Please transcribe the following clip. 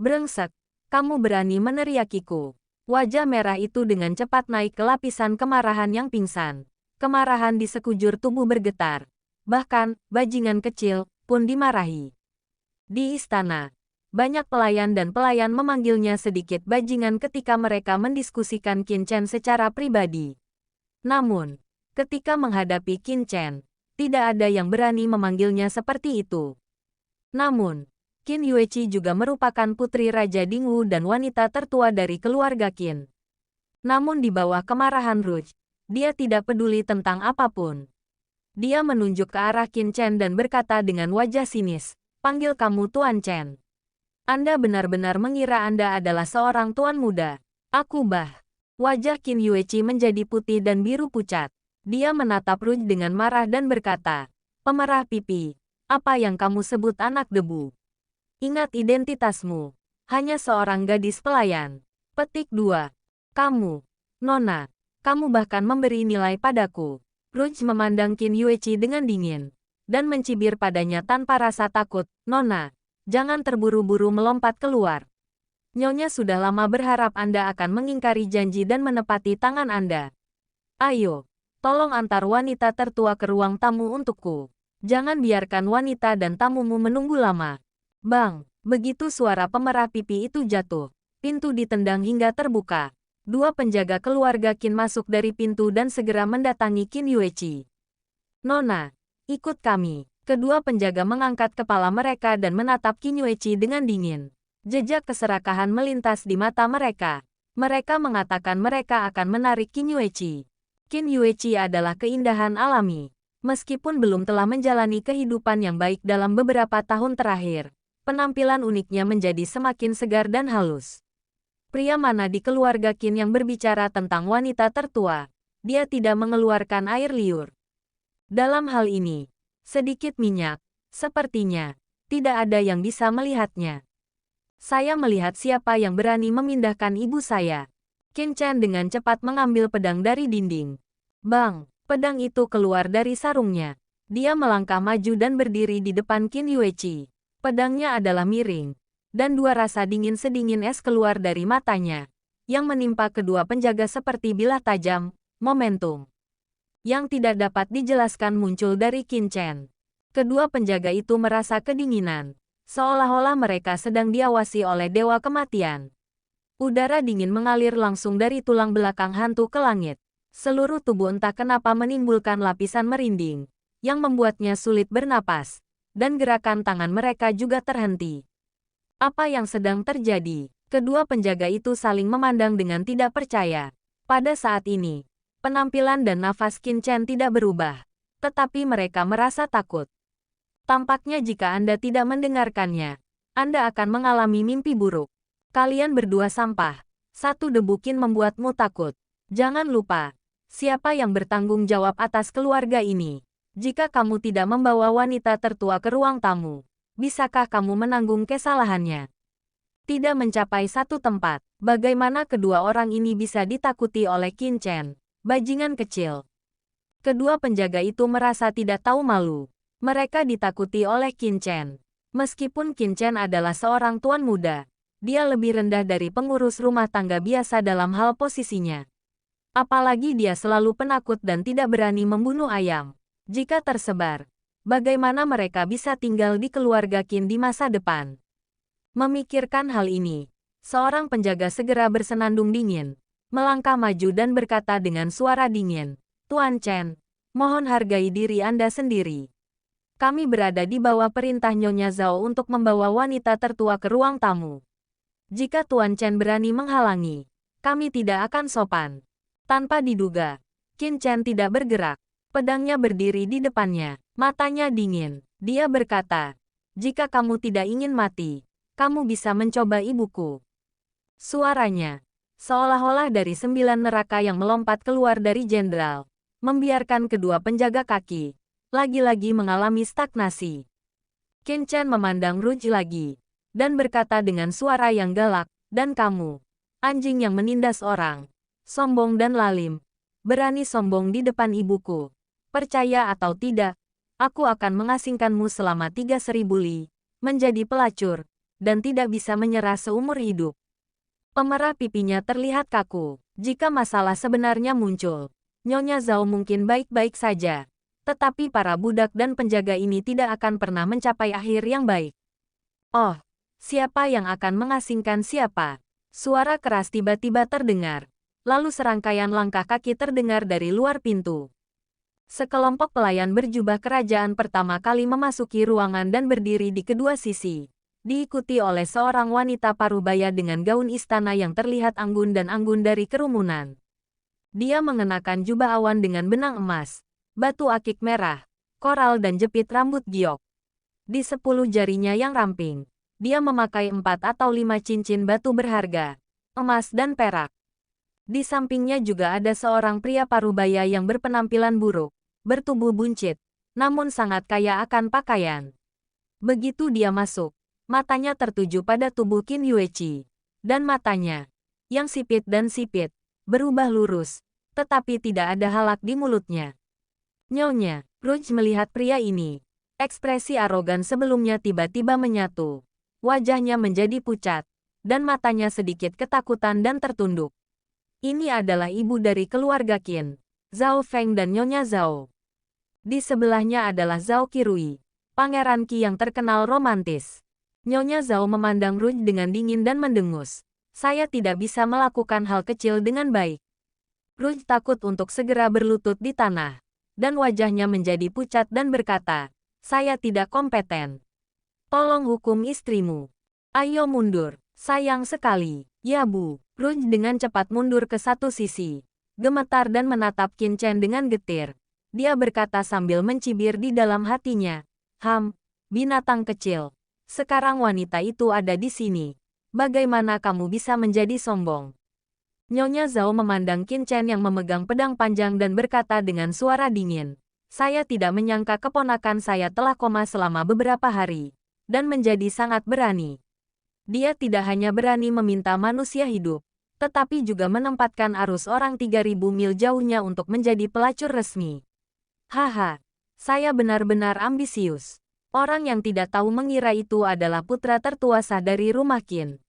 Brengsek, kamu berani meneriakiku. Wajah merah itu dengan cepat naik ke lapisan kemarahan yang pingsan. Kemarahan di sekujur tubuh bergetar. Bahkan, bajingan kecil pun dimarahi. Di istana, banyak pelayan dan pelayan memanggilnya sedikit bajingan ketika mereka mendiskusikan Qin Chen secara pribadi. Namun, ketika menghadapi Qin Chen, tidak ada yang berani memanggilnya seperti itu. Namun, Qin Yueqi juga merupakan putri Raja Dingwu dan wanita tertua dari keluarga Qin. Namun di bawah kemarahan Rouge, dia tidak peduli tentang apapun. Dia menunjuk ke arah Qin Chen dan berkata dengan wajah sinis, "Panggil kamu Tuan Chen. Anda benar-benar mengira Anda adalah seorang tuan muda. Aku bah." Wajah Qin Yueqi menjadi putih dan biru pucat. Dia menatap Rouge dengan marah dan berkata, "Pemerah pipi, apa yang kamu sebut anak debu? Ingat identitasmu. Hanya seorang gadis pelayan." Petik 2. Kamu, Nona, kamu bahkan memberi nilai padaku. Rouge memandang Qin Yueqi dengan dingin, dan mencibir padanya tanpa rasa takut. "Nona, jangan terburu-buru melompat keluar. Nyonya sudah lama berharap Anda akan mengingkari janji dan menepati tangan Anda. Ayo, tolong antar wanita tertua ke ruang tamu untukku. Jangan biarkan wanita dan tamumu menunggu lama." Bang! Begitu suara pemerah pipi itu jatuh, pintu ditendang hingga terbuka. Dua penjaga keluarga Qin masuk dari pintu dan segera mendatangi Qin Yueqi. "Nona, ikut kami." Kedua penjaga mengangkat kepala mereka dan menatap Qin Yueqi dengan dingin. Jejak keserakahan melintas di mata mereka. Mereka mengatakan mereka akan menarik Qin Yueqi. Qin Yueqi adalah keindahan alami. Meskipun belum telah menjalani kehidupan yang baik dalam beberapa tahun terakhir, penampilan uniknya menjadi semakin segar dan halus. Pria mana di keluarga Qin yang berbicara tentang wanita tertua? Dia tidak mengeluarkan air liur. Dalam hal ini, sedikit minyak, sepertinya, tidak ada yang bisa melihatnya. Saya melihat siapa yang berani memindahkan ibu saya. Qin Chen dengan cepat mengambil pedang dari dinding. Bang! Pedang itu keluar dari sarungnya. Dia melangkah maju dan berdiri di depan Qin Yueqi. Pedangnya adalah miring, dan dua rasa dingin sedingin es keluar dari matanya, yang menimpa kedua penjaga seperti bilah tajam. Momentum yang tidak dapat dijelaskan muncul dari Qin Chen. Kedua penjaga itu merasa kedinginan, seolah-olah mereka sedang diawasi oleh dewa kematian. Udara dingin mengalir langsung dari tulang belakang hantu ke langit. Seluruh tubuh entah kenapa menimbulkan lapisan merinding, yang membuatnya sulit bernapas, dan gerakan tangan mereka juga terhenti. Apa yang sedang terjadi? Kedua penjaga itu saling memandang dengan tidak percaya. Pada saat ini, penampilan dan nafas Qin Chen tidak berubah, tetapi mereka merasa takut. Tampaknya jika Anda tidak mendengarkannya, Anda akan mengalami mimpi buruk. Kalian berdua sampah. Satu debu Qin membuatmu takut. Jangan lupa, siapa yang bertanggung jawab atas keluarga ini? Jika kamu tidak membawa wanita tertua ke ruang tamu, bisakah kamu menanggung kesalahannya? Tidak mencapai satu tempat, bagaimana kedua orang ini bisa ditakuti oleh Qin Chen, bajingan kecil? Kedua penjaga itu merasa tidak tahu malu. Mereka ditakuti oleh Qin Chen. Meskipun Qin Chen adalah seorang tuan muda, dia lebih rendah dari pengurus rumah tangga biasa dalam hal posisinya. Apalagi dia selalu penakut dan tidak berani membunuh ayam. Jika tersebar, bagaimana mereka bisa tinggal di keluarga Qin di masa depan? Memikirkan hal ini, seorang penjaga segera bersenandung dingin, melangkah maju dan berkata dengan suara dingin, "Tuan Chen, mohon hargai diri Anda sendiri. Kami berada di bawah perintah Nyonya Zhao untuk membawa wanita tertua ke ruang tamu. Jika Tuan Chen berani menghalangi, kami tidak akan sopan." Tanpa diduga, Qin Chen tidak bergerak. Pedangnya berdiri di depannya, matanya dingin. Dia berkata, "Jika kamu tidak ingin mati, kamu bisa mencoba ibuku." Suaranya, seolah-olah dari 9 neraka yang melompat keluar dari jenderal, membiarkan kedua penjaga kaki lagi-lagi mengalami stagnasi. Qin Chen memandang Rouge lagi, dan berkata dengan suara yang galak, "Dan kamu, anjing yang menindas orang, sombong dan lalim, berani sombong di depan ibuku. Percaya atau tidak, aku akan mengasingkanmu selama 3.000 li, menjadi pelacur, dan tidak bisa menyerah seumur hidup. Pemerah pipinya terlihat kaku. Jika masalah sebenarnya muncul, Nyonya Zhao mungkin baik-baik saja. Tetapi para budak dan penjaga ini tidak akan pernah mencapai akhir yang baik. Oh, siapa yang akan mengasingkan siapa? Suara keras tiba-tiba terdengar. Lalu serangkaian langkah kaki terdengar dari luar pintu. Sekelompok pelayan berjubah kerajaan pertama kali memasuki ruangan dan berdiri di kedua sisi. Diikuti oleh seorang wanita parubaya dengan gaun istana yang terlihat anggun dan anggun dari kerumunan. Dia mengenakan jubah awan dengan benang emas, batu akik merah, koral dan jepit rambut giok. Di 10 jarinya yang ramping, dia memakai 4 atau 5 cincin batu berharga, emas dan perak. Di sampingnya juga ada seorang pria parubaya yang berpenampilan buruk, bertubuh buncit, namun sangat kaya akan pakaian. Begitu dia masuk, matanya tertuju pada tubuh Qin Yueqi. Dan matanya, yang sipit dan sipit, berubah lurus, tetapi tidak ada halak di mulutnya. Nyonya, Rouge melihat pria ini. Ekspresi arogan sebelumnya tiba-tiba menyatu. Wajahnya menjadi pucat, dan matanya sedikit ketakutan dan tertunduk. Ini adalah ibu dari keluarga Qin, Zhao Feng dan Nyonya Zhao. Di sebelahnya adalah Zhao Qirui, pangeran Qi yang terkenal romantis. Nyonya Zhao memandang Rouge dengan dingin dan mendengus. Saya tidak bisa melakukan hal kecil dengan baik. Rouge takut untuk segera berlutut di tanah. Dan wajahnya menjadi pucat dan berkata, saya tidak kompeten. Tolong hukum istrimu. Ayo mundur. Sayang sekali. Ya Bu. Rouge dengan cepat mundur ke satu sisi. Gemetar dan menatap Qin Chen dengan getir. Dia berkata sambil mencibir di dalam hatinya. Binatang kecil. Sekarang wanita itu ada di sini. Bagaimana kamu bisa menjadi sombong? Nyonya Zhao memandang Qin Chen yang memegang pedang panjang dan berkata dengan suara dingin. Saya tidak menyangka keponakan saya telah koma selama beberapa hari. Dan menjadi sangat berani. Dia tidak hanya berani meminta manusia hidup, tetapi juga menempatkan arus orang 3.000 mil jauhnya untuk menjadi pelacur resmi. Haha, saya benar-benar ambisius. Orang yang tidak tahu mengira itu adalah putra tertua sah dari rumah Qin.